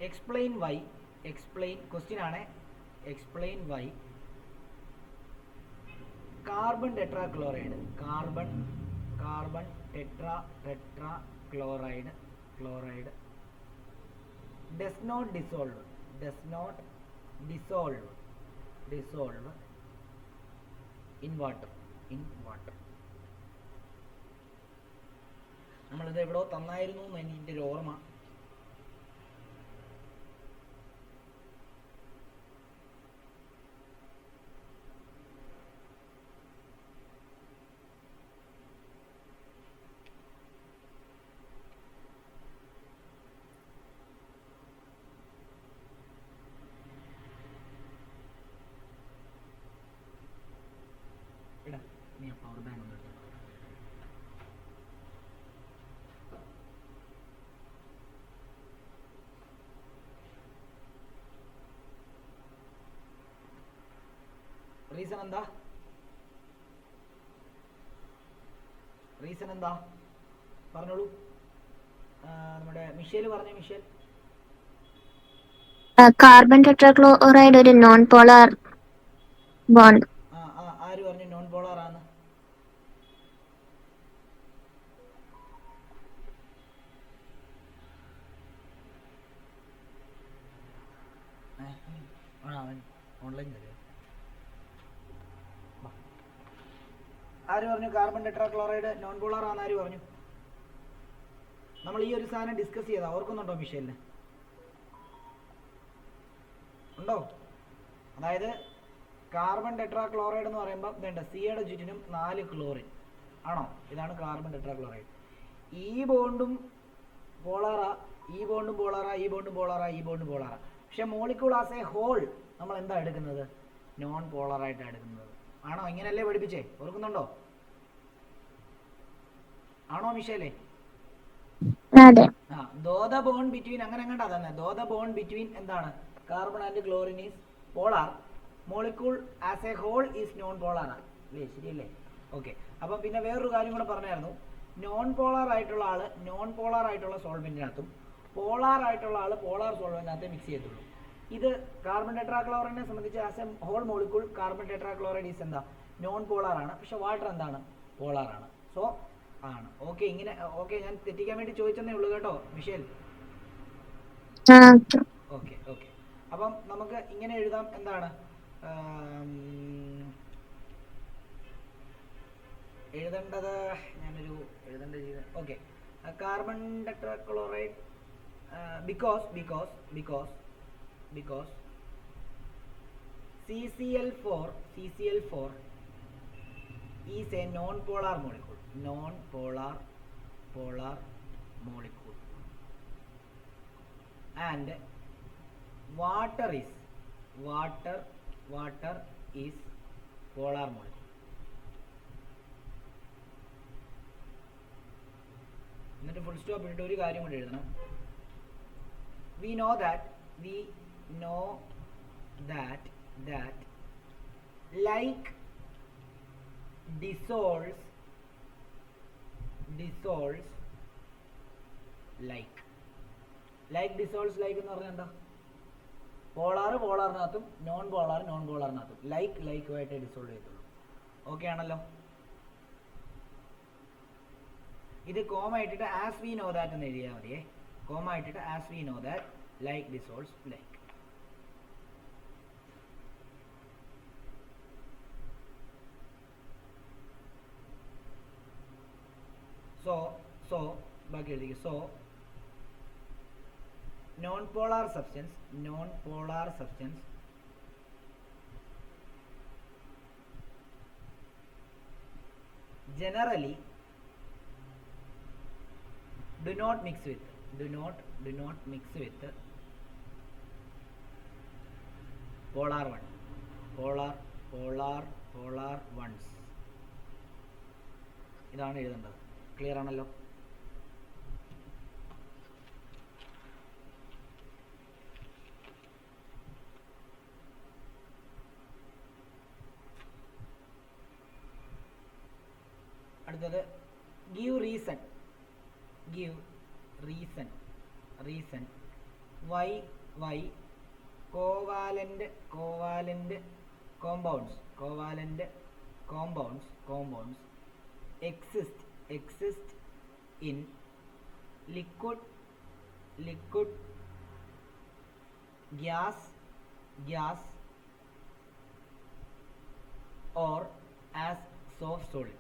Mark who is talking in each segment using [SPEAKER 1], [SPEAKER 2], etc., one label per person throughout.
[SPEAKER 1] Explain Y, explain question ആണ്, explain Y carbon tetrachloride, carbon tetrachloride does not dissolve in water. നമ്മളിത് എവിടെയോ തന്നായിരുന്നു എന്ന് എൻ്റെ ഒരു ഓർമ്മ. പവർ ബാങ്ക് ഒന്ന് എടുത്തു. റീസൺ എന്താ പറഞ്ഞോളൂ. നമ്മുടെ മിഷേൽ പറഞ്ഞേ. മിഷേൽ,
[SPEAKER 2] കാർബൺ ടെട്രാക്ലോറൈഡ് ഒരു നോൺ പോളാർ ബോണ്ട്.
[SPEAKER 1] ആര് പറഞ്ഞു നോൺ പോളാർ ആണ്? ഓൺലൈൻ ആര് പറഞ്ഞു കാർബൺ ടെട്രാക്ലോറൈഡ് നോൺ പോളാർ ആണെന്ന് ആര് പറഞ്ഞു? നമ്മൾ ഈ ഒരു സാധനം ഡിസ്കസ് ചെയ്താ ഓർക്കുന്നുണ്ടോ മിഷേലിന്? ഉണ്ടോ? അതായത് കാർബൺ ടെട്രാക്ലോറൈഡ് എന്ന് പറയുമ്പോൾ വേണ്ട സിയുടെ ചുറ്റിനും 4 ക്ലോറിൻ ആണോ? ഇതാണ് കാർബൺ ടെട്രാക്ലോറൈഡ്. ഈ ബോണ്ടും പോളാറാ, ഈ ബോണ്ടും പോളാറാ, ഈ ബോണ്ടും പോളാറാ, ഈ ബോണ്ടും പോളാറാ. പക്ഷെ മോളിക്യൂൾ ആസ് എ ഹോൾ നമ്മൾ എന്താ എടുക്കുന്നത്? നോൺ പോളാറായിട്ടാണ് എടുക്കുന്നത്. ആണോ? ഇങ്ങനെയല്ലേ പഠിപ്പിച്ചേ? ഓർക്കുന്നുണ്ടോ? ആണോ മിഷേലേ? ദോ ദ ബോണ്ട് ബിറ്റ്വീൻ അങ്ങനെ കണ്ടാ തന്നെ. ദോ ദ ബോണ്ട് ബിറ്റ്വീൻ എന്താണ്? Carbon and chlorine is polar, molecule as a whole is non polar അല്ലേ? ശരിയല്ലേ? ഓക്കെ. അപ്പം പിന്നെ വേറൊരു കാര്യം കൂടെ പറഞ്ഞായിരുന്നു. നോൺ പോളാർ ആയിട്ടുള്ള ആള് നോൺ പോളാർ ആയിട്ടുള്ള സോൾവെന്റിനകത്തും പോളാർ ആയിട്ടുള്ള ആള് പോളാർ സോൾവെന്റിനകത്ത് മിക്സ് ചെയ്യത്തുള്ളൂ. ഇത് കാർബൺ ടെട്രാക്ലോറൈഡിനെ സംബന്ധിച്ച് as a whole molecule carbon tetrachloride is എന്താ? നോൺ പോളാർ ആണ്. പക്ഷെ വാട്ടർ എന്താണ്? പോളാർ ആണ്. സോ ആണ്. ഓക്കെ. ഇങ്ങനെ ഓക്കെ, ഞാൻ തെറ്റിക്കാൻ വേണ്ടി ചോദിച്ചെന്നേ ഉള്ളൂ കേട്ടോ മിഷേൽ. Okay okay. അപ്പം നമുക്ക് ഇങ്ങനെ എഴുതാം. എന്താണ് എഴുതേണ്ടത്? ഞാനൊരു എഴുതേണ്ട ചെയ്ത് okay. Carbon tetrachloride because CCl4 is a non-polar molecule. Polar molecule. And water is polar molecule. എന്നിട്ട് ഫുൾ സ്റ്റോപ്പ് ഇട്ടിട്ട് ഒരു കാര്യം കൂടി എഴുതണം. We know that like dissolves like എന്ന് പറഞ്ഞാൽ എന്താ? പോളാറിനകത്തും നോൺ പോളാറിനകത്തും ലൈക്കുമായിട്ട് ഡിസോൾവ് ചെയ്തുള്ളൂ. ഓക്കെ ആണല്ലോ? ഇത് കോമ ഇട്ടിട്ട് ആസ് വി നോ ദാറ്റ് എന്ന് എഴുതിയാൽ മതിയേ. കോമ ഇട്ടിട്ട് as we know that like dissolves like. So ബാക്കി എഴുതിക്കുക. So non polar substance generally do not mix with polar ones. ഇതാണ് എഴുതേണ്ടത്. ക്ലിയർ ആണല്ലോ? അടുത്തത് give reason why covalent compounds exist in liquid, gas or as soft solid.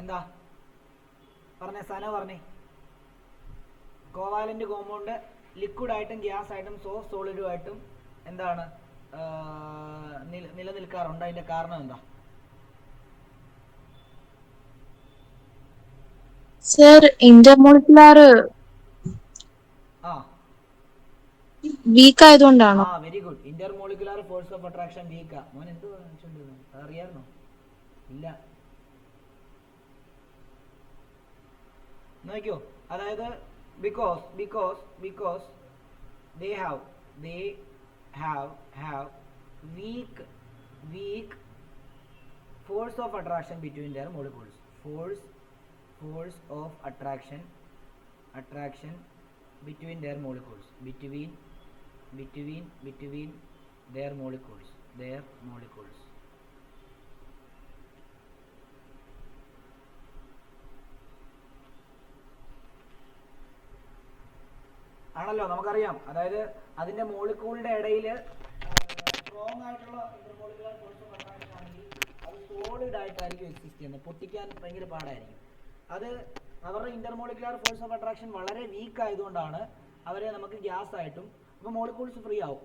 [SPEAKER 1] എന്താ പറഞ്ഞേ സന പറഞ്ഞേ. Covalent compound liquid ആയിട്ടും ഗ്യാസ് ആയിട്ടും സോഫ്റ്റ് സോളിഡുമായിട്ടും എന്താണ് നിലനിൽക്കാറുണ്ട്. അതിന്റെ കാരണം എന്താ?
[SPEAKER 3] സർ ഇന്റർമോളിക്കുലാർ വീക്ക് ആയതുകൊണ്ടാണോ?
[SPEAKER 1] Very good. Intermolecular force of attraction വീക്കാ. മോൻ എന്ത് അറിയായിരുന്നോ? ഇല്ല. നോക്കിയോ, അതായത് because they have weak force of attraction between their molecules. Force of attraction between their molecules, between their molecules. ആണല്ലോ, നമുക്കറിയാം. അതായത് അതിന്റെ മോളിക്യൂളിന്റെ ഇടയിൽ സ്ട്രോങ് ആയിട്ടുള്ള ഇന്റർമോളിക്കുലർ ഫോഴ്സ് ഓഫ് അട്രാക്ഷൻ ആണെങ്കിൽ അത് സോളിഡ് ആയിട്ടായിരിക്കും എക്സിസ്റ്റ് ചെയ്യുന്നത്. പൊട്ടിക്കാൻ ഭയങ്കര പാടായിരിക്കും. അത് അവരുടെ ഇന്റർമോളിക്കുലർ ഫോഴ്സ് ഓഫ് അട്രാക്ഷൻ വളരെ വീക്ക് ആയതുകൊണ്ടാണ് അവരെ നമുക്ക് ഗ്യാസ് ആയിട്ടും അപ്പോൾ മോളിക്യൂൾസ് ഫ്രീ ആവും.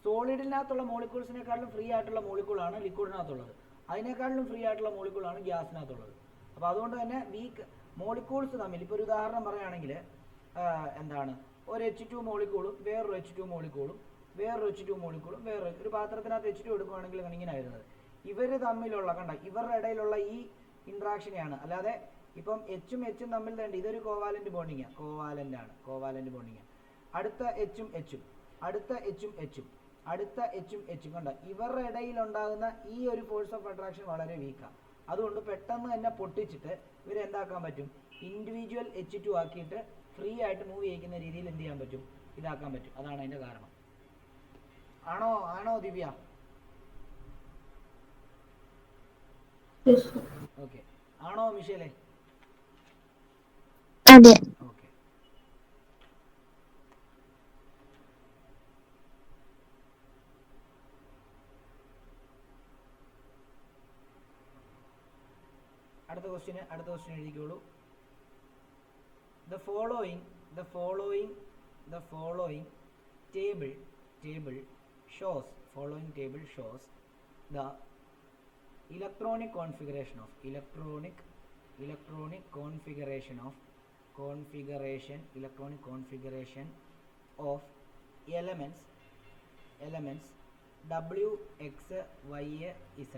[SPEAKER 1] സോളിഡിനകത്തുള്ള മോളിക്യൂൾസിനെക്കാളും ഫ്രീ ആയിട്ടുള്ള മോളിക്യൂളാണ് ലിക്വിഡിനകത്തുള്ളത്. അതിനേക്കാളും ഫ്രീ ആയിട്ടുള്ള മോളിക്യൂളാണ് ഗ്യാസിനകത്തുള്ളത്. അപ്പോൾ അതുകൊണ്ട് തന്നെ വീക്ക് മോളിക്യൂൾസ് തമ്മിൽ, ഇപ്പോൾ ഒരു ഉദാഹരണം പറയുകയാണെങ്കിൽ എന്താണ്, ഒരു H2 മോളിക്യൂളും വേറൊരു H2 മോളിക്യൂളും വേറൊരു ഒരു പാത്രത്തിനകത്ത് H2 എടുക്കുകയാണെങ്കിൽ ഇങ്ങനെ വരുന്നത്. ഇവർ തമ്മിലുള്ള ഇവരുടെ ഇടയിലുള്ള ഈ ഇൻട്രാക്ഷനെയാണ്. അല്ലാതെ ഇപ്പം H ഉം തമ്മിൽ തന്നെ ഇതൊരു കോവാലന്റ് ബോണ്ടിങ് ആണ്. അടുത്ത H ഉം കണ്ട ഇവരുടെ ഇടയിൽ ഉണ്ടാകുന്ന ഈ ഒരു ഫോഴ്സ് ഓഫ് അട്രാക്ഷൻ വളരെ വീക്കാണ്. അതുകൊണ്ട് പെട്ടെന്ന് തന്നെ പൊട്ടിച്ചിട്ട് ഇവരെന്താക്കാൻ പറ്റും, ഇൻഡിവിജ്വൽ H2 ആക്കിയിട്ട് ഫ്രീ ആയിട്ട് മൂവ് ചെയ്യിക്കുന്ന രീതിയിൽ എന്ത് ചെയ്യാൻ പറ്റും, ഇതാക്കാൻ പറ്റും. അതാണ് അതിന്റെ കാരണം. ആണോ ദിവ്യ? ഓക്കെ. ആണോ മിഷേലെ?
[SPEAKER 2] അതെ.
[SPEAKER 1] ഓക്കെ. അടുത്ത question എഴുതിക്കോളൂ. The following table shows the electronic configuration of elements W, X, Y, Z.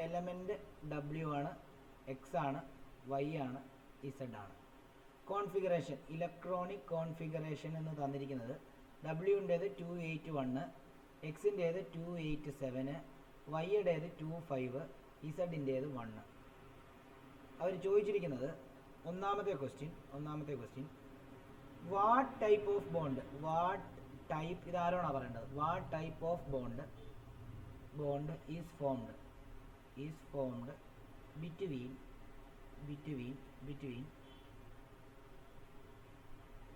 [SPEAKER 1] Element W ആണ്, X ആണ്, Y ആണ്, Z ആണ്. കോൺഫിഗറേഷൻ, ഇലക്ട്രോണിക് കോൺഫിഗറേഷൻ എന്ന് തന്നിരിക്കുന്നത് Wൻ്റേത് 281, Xൻ്റേത് 287, Yയുടേത് 25, Zൻ്റേത് 1. അവർ ചോദിച്ചിരിക്കുന്നത് ഒന്നാമത്തെ question what type of bond, ഇതാരോണാണ് പറയേണ്ടത്, what type of bond is formed between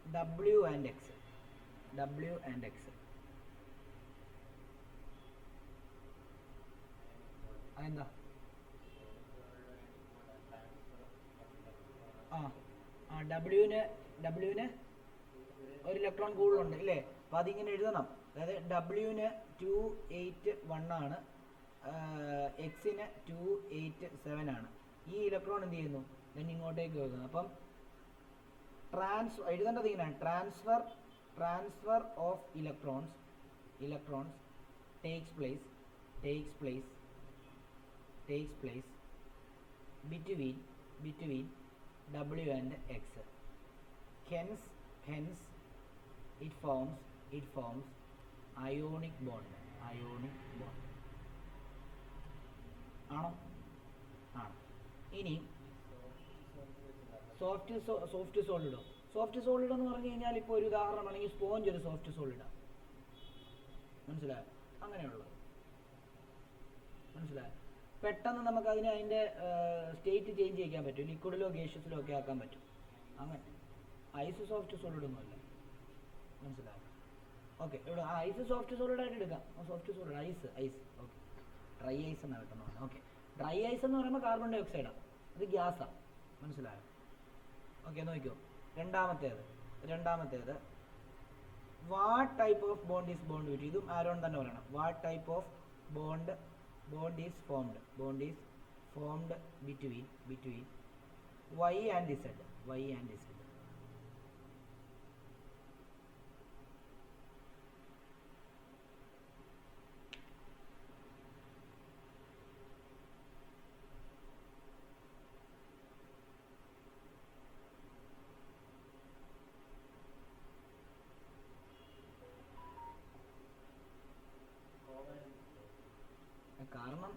[SPEAKER 1] W and X. അതെന്താ? ഡബ്ല്യുവിന് ഒരു ഇലക്ട്രോൺ കൂടുതലുണ്ട് ഇല്ലേ? അപ്പോൾ അതിങ്ങനെ എഴുതണം. അതായത് ഡബ്ല്യുവിന് 281 ആണ്, എക്സിന് 287 ആണ്. ഈ ഇലക്ട്രോൺ എന്ത് ചെയ്യുന്നു, then ഇങ്ങോട്ടേക്ക് വരുന്നു. അപ്പം എഴുതേണ്ടത് ഇങ്ങനെയാണ്, transfer transfer of electrons takes place between W and X. Hence it forms ionic bond. ആണോ? ആണ്. ഇനി സോഫ്റ്റ് സോളിഡോ? സോഫ്റ്റ് സോളിഡ് എന്ന് പറഞ്ഞു കഴിഞ്ഞാൽ ഇപ്പോൾ ഒരു ഉദാഹരണമാണെങ്കിൽ സ്പോഞ്ച് ഒരു സോഫ്റ്റ് സോളിഡാണ്. മനസ്സിലായോ? അങ്ങനെയുള്ളത് മനസ്സിലായോ? പെട്ടെന്ന് നമുക്ക് അതിൻ്റെ സ്റ്റേറ്റ് ചേഞ്ച് ചെയ്യാൻ പറ്റും. ലിക്വിഡിലോ ഗേഷ്യസിലോ ഒക്കെ ആക്കാൻ പറ്റും. അങ്ങനെ ഐസ് സോഫ്റ്റ് സോളിഡ് ഒന്നുമല്ല. മനസ്സിലായോ? ഓക്കെ, ഇവിടെ ഐസ് സോഫ്റ്റ് സോളിഡായിട്ട് എടുക്കാം. Soft solid ice okay. Dry ice എന്നാണ് കിട്ടുന്നത്. ഓക്കെ, ഡ്രൈ ഐസ് എന്ന് പറയുമ്പോൾ കാർബൺ ഡൈ ഓക്സൈഡാണ്, ഇത് ഗ്യാസാണ്. മനസ്സിലായോ? ഓക്കെ, നോക്കിയോ. രണ്ടാമത്തേത് what type of bond is bond വിറ്റ്. ഇതും ആരോൺ തന്നെ പറയണം. What type of bond is formed between Y and Z.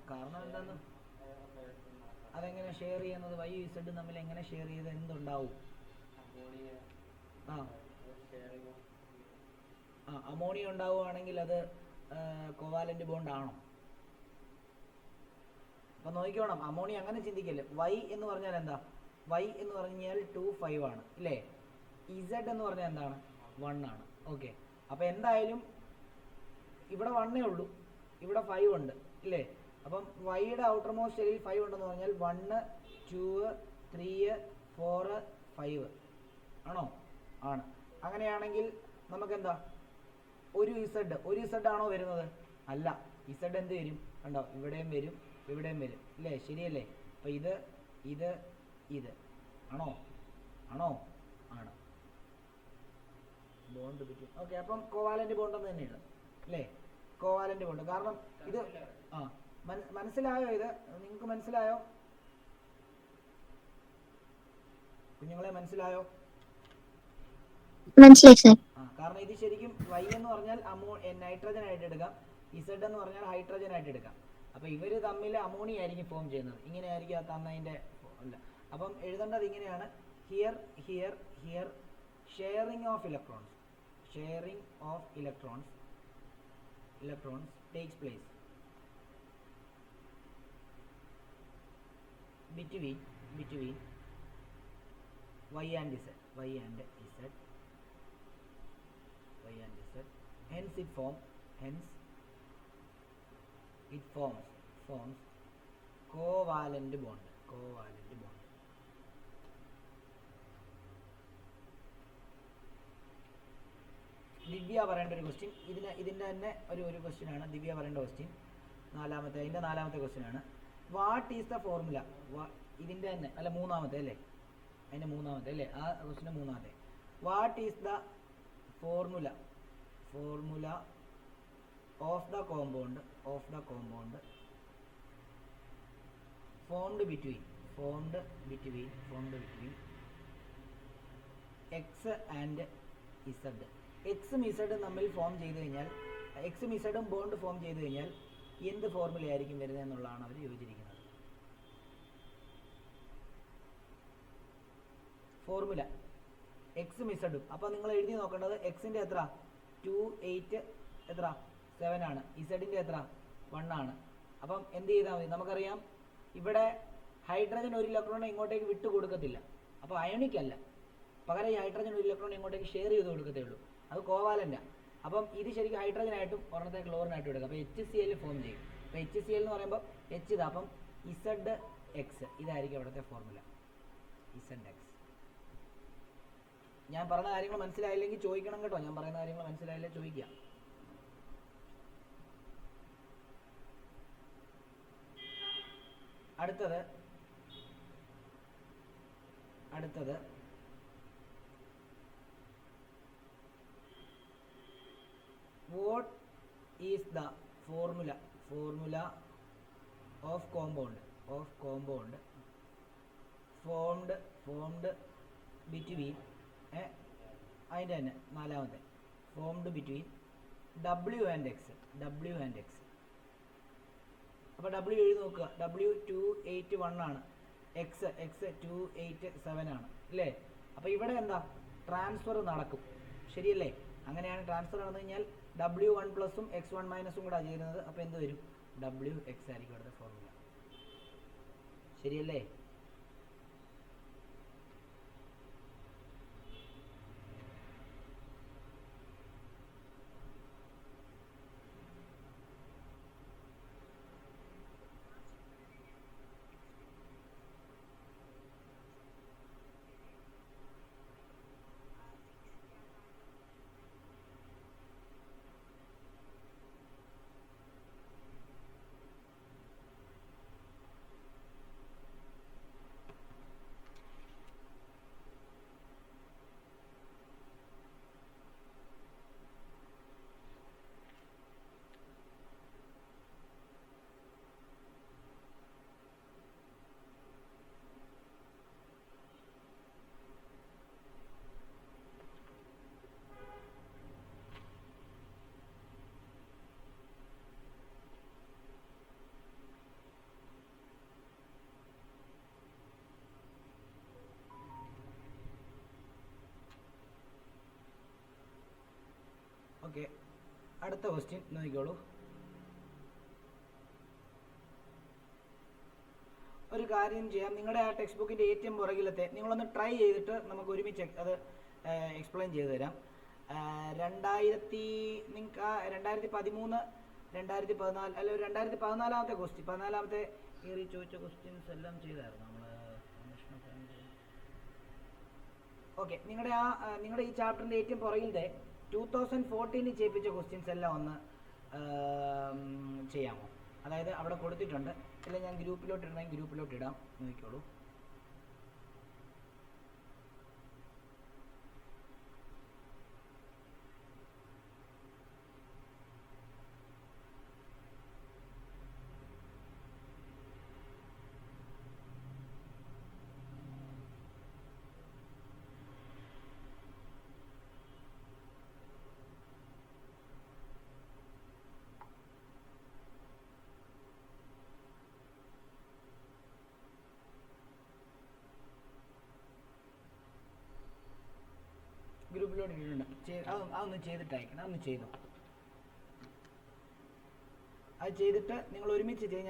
[SPEAKER 1] കാരണം എന്താന്ന്, അതെങ്ങനെ ഷെയർ ചെയ്യുന്നത്? Y Z തമ്മിൽ എങ്ങനെ ഷെയർ ചെയ്ത് എന്തുണ്ടാവും? അമോണിയ ഉണ്ടാവുകയാണെങ്കിൽ അത് കോവാലന്റ് ബോണ്ട് ആണോ? അപ്പൊ നോക്കിക്കോണം, അമോണിയ അങ്ങനെ ചിന്തിക്കല്ലേ. Y എന്ന് പറഞ്ഞാൽ എന്താ? Y എന്ന് പറഞ്ഞാൽ 2 5 ആണ് ഇല്ലേ? Z എന്ന് പറഞ്ഞാൽ എന്താണ്? 1 ആണ്. ഓക്കെ, അപ്പൊ എന്തായാലും ഇവിടെ 1 ഉള്ളൂ, ഇവിടെ 5 ഉണ്ട് ഇല്ലേ? അപ്പം വൈയുടെ ഔട്ടർ മോസ്റ്റ് ഷെല്ലിൽ 5 ഉണ്ടെന്ന് പറഞ്ഞാൽ 1 2 3 4 5 ആണോ? ആണ്. അങ്ങനെയാണെങ്കിൽ നമുക്കെന്താ, ഒരു ഇസഡ് ആണോ വരുന്നത്? അല്ല. ഇസഡ് എന്ത് വരും? കണ്ടോ, ഇവിടെയും വരും ഇല്ലേ? ശരിയല്ലേ? അപ്പം ഇത് ആണോ? ആണ്. Bond between. ഓക്കെ, അപ്പം കോവാലന്റ് ബോണ്ട് എന്ന് തന്നെയാണ് അല്ലേ? Covalent bond. കാരണം ഇത് മനസ്സിലായോ? ഇത് നിങ്ങൾക്ക് മനസ്സിലായോ കുഞ്ഞുങ്ങളെ? മനസ്സിലായോ?
[SPEAKER 2] മനസ്സിലായി സർ.
[SPEAKER 1] കാരണം ഇത് ശരിക്കും Y എന്ന് പറഞ്ഞാൽ നൈട്രജൻ ആയിട്ട് എടുക്കാം, Z എന്ന് പറഞ്ഞാൽ ഹൈഡ്രജൻ ആയിട്ട് എടുക്കാം. അപ്പൊ ഇവര് തമ്മിൽ അമോണിയ ആയിരിക്കും ഫോം ചെയ്യുന്നത്. ഇങ്ങനെ ആയിരിക്കും ആ തന്നതിന്റെ അല്ല. അപ്പം എഴുതേണ്ടത് ഇങ്ങനെയാണ്. Here sharing of electrons takes place between Y and Z. Hence it forms covalent bond. ദിവ്യ പറയേണ്ട ഒരു ക്വസ്റ്റ്യൻ, ഇതിൻ്റെ തന്നെ ഒരു ക്വസ്റ്റ്യൻ ആണ്. ദിവ്യ പറയേണ്ട ക്വസ്റ്റ്യൻ നാലാമത്തെ ക്വസ്റ്റ്യൻ ആണ്. What is the formula? ഇതിൻ്റെ തന്നെ അല്ല, മൂന്നാമത്തെ അല്ലേ? അതിൻ്റെ മൂന്നാമത്തെ അല്ലേ? ആ ക്വസ്റ്റ്യൻ മൂന്നാമത്തെ. What is the formula of the compound formed between X and Z? എക്സും ഇസഡും തമ്മിൽ ഫോം ചെയ്ത് കഴിഞ്ഞാൽ, എക്സും ഇസഡും ബോണ്ട് ഫോം ചെയ്ത് കഴിഞ്ഞാൽ എന്ത് ഫോർമുല ആയിരിക്കും വരുന്നത് എന്നുള്ളതാണ് അവർ യോജിച്ചിരിക്കുന്നത്. ഫോർമുല എക്സും ഇസഡും. അപ്പോൾ നിങ്ങൾ എഴുതി നോക്കേണ്ടത് എക്സിൻ്റെ എത്ര 2 8 എത്ര 7 ആണ്, ഇസഡിൻ്റെ എത്ര 1 ആണ്. അപ്പം എന്ത് ചെയ്താൽ മതി? നമുക്കറിയാം ഇവിടെ ഹൈഡ്രജൻ ഒരു ഇലക്ട്രോണെ ഇങ്ങോട്ടേക്ക് വിട്ടു കൊടുക്കത്തില്ല, അപ്പോൾ അയോണിക് അല്ല. പകരം ഈ ഹൈഡ്രജൻ ഒരു ഇലക്ട്രോൺ ഇങ്ങോട്ടേക്ക് ഷെയർ ചെയ്ത് കൊടുക്കത്തേ ഉള്ളൂ, അത് കോവാലൻ്റാണ്. അപ്പം ഇത് ശരിക്കും ഹൈഡ്രജനായിട്ടും ഒരെണ്ണത്തെ ക്ലോറിനായിട്ടും എടുക്കാം. അപ്പോൾ HCl ഫോം ചെയ്യും. അപ്പോൾ HCl എന്ന് പറയുമ്പോൾ H ഇതാ, അപ്പം ZX ഇതായിരിക്കും അവിടുത്തെ ഫോർമുല, ZX. ഞാൻ പറഞ്ഞ കാര്യങ്ങൾ മനസ്സിലായില്ലെങ്കിൽ ചോദിക്കണം കേട്ടോ. ഞാൻ പറയുന്ന കാര്യങ്ങൾ മനസ്സിലായില്ലേ ചോദിക്കുക. അടുത്തത് what is the formula of compound formed between അതിൻ്റെ തന്നെ നാലാമത്തെ formed between W and X. അപ്പോൾ W എഴുതി നോക്കുക. W 281 ആണ്, X 287 ആണ് അല്ലേ? അപ്പോൾ ഇവിടെ എന്താ ട്രാൻസ്ഫർ നടക്കും, ശരിയല്ലേ? അങ്ങനെയാണ് ട്രാൻസ്ഫർ നടന്നു കഴിഞ്ഞാൽ W1 പ്ലസും X1 മൈനസും കൂടെ ചേരുന്നത്. അപ്പോൾ എന്ത് വരും? WX ആയിരിക്കും ഇവിടുത്തെ ഫോർമുല, ശരിയല്ലേ? ഓക്കെ, അടുത്ത ക്വസ്റ്റ്യൻ നോക്കിക്കോളൂ. ഒരു കാര്യം ചെയ്യാം, നിങ്ങളുടെ ആ ടെക്സ്റ്റ് ബുക്കിൻ്റെ ഏറ്റവും പുറകിലത്തെ നിങ്ങളൊന്ന് ട്രൈ ചെയ്തിട്ട് നമുക്ക് ഒരുമിച്ച് അത് എക്സ്പ്ലെയിൻ ചെയ്തു തരാം. 2013 2014 അല്ല 2014 ക്വസ്റ്റ്യൻ, 14 ഇയറിൽ ചോദിച്ച ക്വസ്റ്റ്യൻസ് എല്ലാം ചെയ്തായിരുന്നു നമ്മൾ. ഓക്കെ, നിങ്ങളുടെ ഈ ചാപ്റ്ററിൻ്റെ ഏറ്റവും പുറകിലത്തെ 2014 ചെയ്യിപ്പിച്ച ക്വസ്റ്റ്യൻസ് എല്ലാം ഒന്ന് ചെയ്യാമോ? അതായത് അവിടെ കൊടുത്തിട്ടുണ്ട്, ഇല്ല ഞാൻ ഗ്രൂപ്പിലോട്ട് ഇടാം, നോക്കിക്കോളൂ. ഗ്രൂപ്പിലോട്ട് ഇട്ടിട്ടുണ്ട്, അതൊന്ന് ചെയ്തിട്ട് അയക്കണം. അതൊന്ന് ചെയ്തോ, അത് ചെയ്തിട്ട് നിങ്ങൾ ഒരുമിച്ച് ചെയ്യാൻ